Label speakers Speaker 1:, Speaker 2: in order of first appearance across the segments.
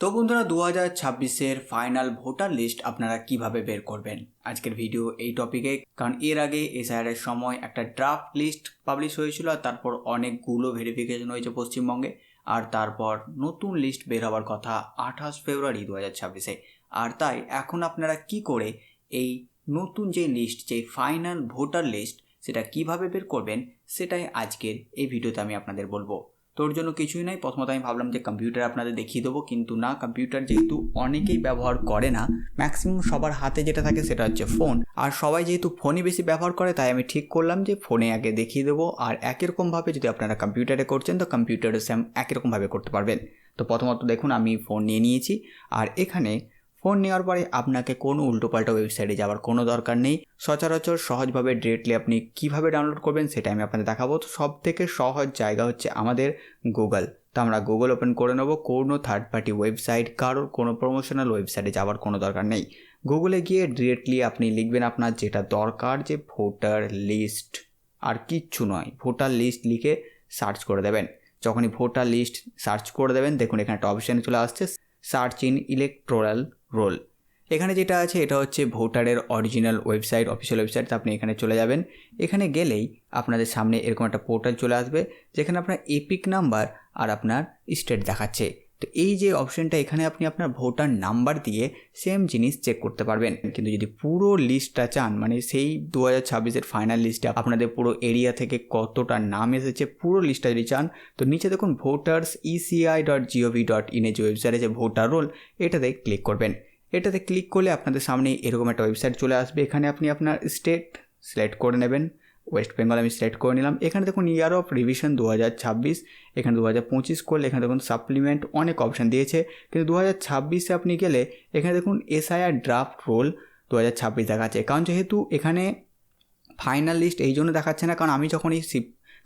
Speaker 1: তো বন্ধুরা 2026-এর final voter list আপনারা কিভাবে বের করবেন আজকের ভিডিও এই টপিকে। কারণ এর আগে এসআইআর এর সময় একটা ড্রাফট লিস্ট পাবলিশ হয়েছিল আর তারপর অনেকগুলো ভেরিফিকেশন হয়েছে পশ্চিমবঙ্গে, আর তারপর নতুন লিস্ট বের হওয়ার কথা 28 ফেব্রুয়ারি 2026-এ। আর তাই এখন আপনারা কি করে এই নতুন যে লিস্ট, যে ফাইনাল ভোটার লিস্ট, সেটা কিভাবে বের করবেন সেটাই আজকের এই ভিডিওতে আমি আপনাদের বলবো। তোর জন্য কিছুই নাই। প্রথমত আমি ভাবলাম যে কম্পিউটার আপনাদের দেখিয়ে দেবো, কিন্তু না, কম্পিউটার যেহেতু অনেকেই ব্যবহার করে না, ম্যাক্সিমাম সবার হাতে যেটা থাকে সেটা হচ্ছে ফোন, আর সবাই যেহেতু ফোনই বেশি ব্যবহার করে, তাই আমি ঠিক করলাম যে ফোনে আগে দেখিয়ে দেবো। আর একই রকমভাবে যদি আপনারা কম্পিউটারে করছেন তো কম্পিউটারে সেম একই রকমভাবে করতে পারবেন। তো প্রথমত দেখুন, আমি ফোন নিয়ে নিয়েছি, আর এখানে ফোন নেওয়ার পরে আপনাকে কোনো উল্টোপাল্টা ওয়েবসাইটে যাওয়ার কোনো দরকার নেই। সচরাচর সহজভাবে ডিরেক্টলি আপনি কিভাবে ডাউনলোড করবেন সেটা আমি আপনাদের দেখাবো। তো সব থেকে সহজ জায়গা হচ্ছে আমাদের গুগল। তো আমরা গুগল ওপেন করে নেবো। কোনো থার্ড পার্টি ওয়েবসাইট, কারোর কোনো প্রমোশনাল ওয়েবসাইটে যাওয়ার কোনো দরকার নেই। গুগলে গিয়ে ডিরেক্টলি আপনি লিখবেন আপনার যেটা দরকার, যে ভোটার লিস্ট, আর কিচ্ছু নয়, ভোটার লিস্ট লিখে সার্চ করে দেবেন। যখনই ভোটার লিস্ট সার্চ করে দেবেন, দেখুন এখানে একটা অপশানে চলে আসছে সার্চ ইন ইলেকটোরাল রোল। এখানে যেটা আছে এটা হচ্ছে ভোটারের অরিজিনাল ওয়েবসাইট, অফিসিয়াল ওয়েবসাইট। আপনি এখানে চলে যাবেন। এখানে গেলেই আপনাদের সামনে এরকম একটা পোর্টাল চলে আসবে, যেখানে আপনার এপিক নাম্বার আর আপনার স্টেট দেখাচ্ছে। তো এই যে অপশানটা, এখানে আপনি আপনার ভোটার নাম্বার দিয়ে সেম জিনিস চেক করতে পারবেন। কিন্তু যদি পুরো লিস্টটা চান, মানে সেই 2026-এর ফাইনাল লিস্টে আপনাদের পুরো এরিয়া থেকে কতটা নাম এসেছে, পুরো লিস্টটা যদি চান, তো নিচে দেখুন ভোটার্স eci.gov.in যে ওয়েবসাইটে যে ভোটার রোল, এটাতে ক্লিক করবেন। এটাতে ক্লিক করলে আপনাদের সামনে এরকম একটা ওয়েবসাইট চলে আসবে। এখানে আপনি আপনার স্টেট সিলেক্ট করে নেবেন। ওয়েস্ট বেঙ্গল আমি সিলেক্ট করে নিলাম। এখানে দেখুন ইয়ার অফ রিভিশন 2026, এখানে 2025 করলে এখানে দেখুন সাপ্লিমেন্ট, অনেক অপশান দিয়েছে। কিন্তু 2026-এ আপনি গেলে এখানে দেখুন এসআইআর ড্রাফট রোল 2026 দেখাচ্ছে। কারণ যেহেতু এখানে ফাইনাল লিস্ট এই জন্য দেখাচ্ছে না,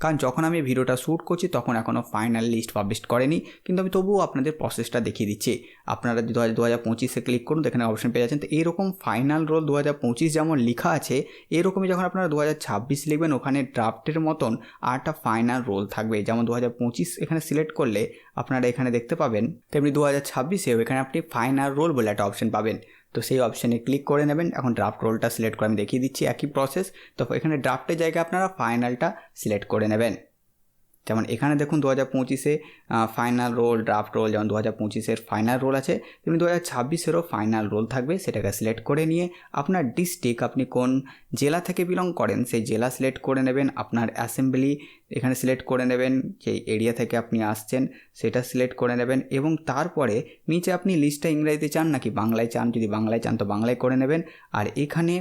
Speaker 1: কারণ যখন আমি ভিডিওটা শ্যুট করছি তখন এখনও ফাইনাল লিস্ট পাবলিশ করেনি, কিন্তু আমি তবুও আপনাদের প্রসেসটা দেখিয়ে দিচ্ছি। আপনারা 2025-এ ক্লিক করুন, এখানে অপশন পেয়ে যাচ্ছেন। তো এইরকম ফাইনাল রোল 2025 যেমন লেখা আছে, এরকমই যখন আপনারা 2026 লিখবেন, ওখানে ড্রাফটের মতন আরটা ফাইনাল রোল থাকবে। যেমন 2025 এখানে সিলেক্ট করলে আপনারা এখানে দেখতে পাবেন, তেমনি 2026-এও এখানে আপনি ফাইনাল রোল বলে একটা অপশন পাবেন। তো সেই অপশানে ক্লিক করে নেবেন। এখন ড্রাফট রোলটা সিলেক্ট করে আমি দেখিয়ে দিচ্ছি, একই প্রসেস। তো এখানে ড্রাফটের জায়গায় আপনারা ফাইনালটা সিলেক্ট করে নেবেন। যেমন এখানে দেখুন 2025-এ ফাইনাল রোল, ড্রাফট রোল, যেমন 2025-এর ফাইনাল রোল আছে, তেমনি 2026-এরও ফাইনাল রোল থাকবে। সেটাকে সিলেক্ট করে নিয়ে আপনার ডিস্ট্রিক্ট, আপনি কোন জেলা থেকে বিলং করেন সেই জেলা সিলেক্ট করে নেবেন। আপনার অ্যাসেম্বলি এখানে সিলেক্ট করে নেবেন, যে এরিয়া থেকে আপনি আসছেন সেটা সিলেক্ট করে নেবেন। এবং তারপরে নিচে আপনি লিস্টটা ইংরেজিতে চান নাকি বাংলায় চান, যদি বাংলায় চান তো বাংলায় করে নেবেন। আর এখানে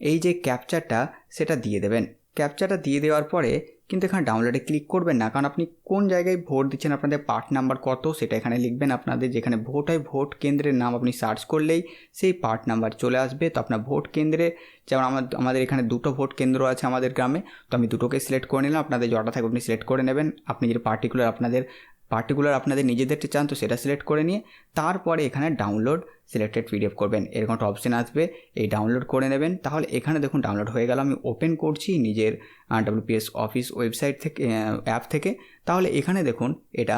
Speaker 1: এই যে ক্যাপচারটা সেটা দিয়ে দেবেন। ক্যাপচারটা দিয়ে দেওয়ার পরে কিন্তু এখানে ডাউনলোডে ক্লিক করবেন না, কারণ আপনি কোন জায়গায় ভোট দিচ্ছেন, আপনাদের পার্ট নাম্বার কত সেটা এখানে লিখবেন। আপনাদের যেখানে ভোট হয়, ভোট কেন্দ্রের নাম আপনি সার্চ করলেই সেই পার্ট নাম্বার চলে আসবে। তো আপনার ভোট কেন্দ্রে, যেমন আমাদের এখানে 2টো ভোট কেন্দ্র আছে আমাদের গ্রামে, তো আমি 2টোকে সিলেক্ট করে নিলাম। আপনাদের যটা থাকে আপনি সিলেক্ট করে নেবেন। আপনি যদি পার্টিকুলার আপনাদের নিজেদেরটা চান তো সেটা সিলেক্ট করে নিয়ে তারপরে এখানে ডাউনলোড সিলেক্টেড পিডিএফ করবেন। এরকম একটা অপশান আসবে, এই ডাউনলোড করে নেবেন। তাহলে এখানে দেখুন ডাউনলোড হয়ে গেল। আমি ওপেন করছি নিজের WPS অফিস ওয়েবসাইট থেকে, অ্যাপ থেকে। তাহলে এখানে দেখুন এটা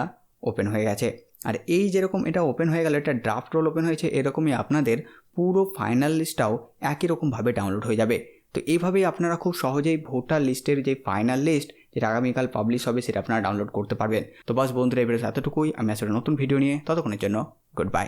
Speaker 1: ওপেন হয়ে গেছে। আর এই যেরকম এটা ওপেন হয়ে গেল, এটা ড্রাফট রোল ওপেন হয়েছে, এরকমই আপনাদের পুরো ফাইনাল লিস্টটাও একই রকমভাবে ডাউনলোড হয়ে যাবে। তো এইভাবেই আপনারা খুব সহজেই ভোটার লিস্টের যে ফাইনাল লিস্ট, যেটা আগামীকাল পাবলিশ হবে, সেটা আপনারা ডাউনলোড করতে পারবেন। তো বাস বন্ধুরা, এবারে এতটুকুই। আমি আসলে নতুন ভিডিও নিয়ে, ততক্ষণের জন্য গুড বাই।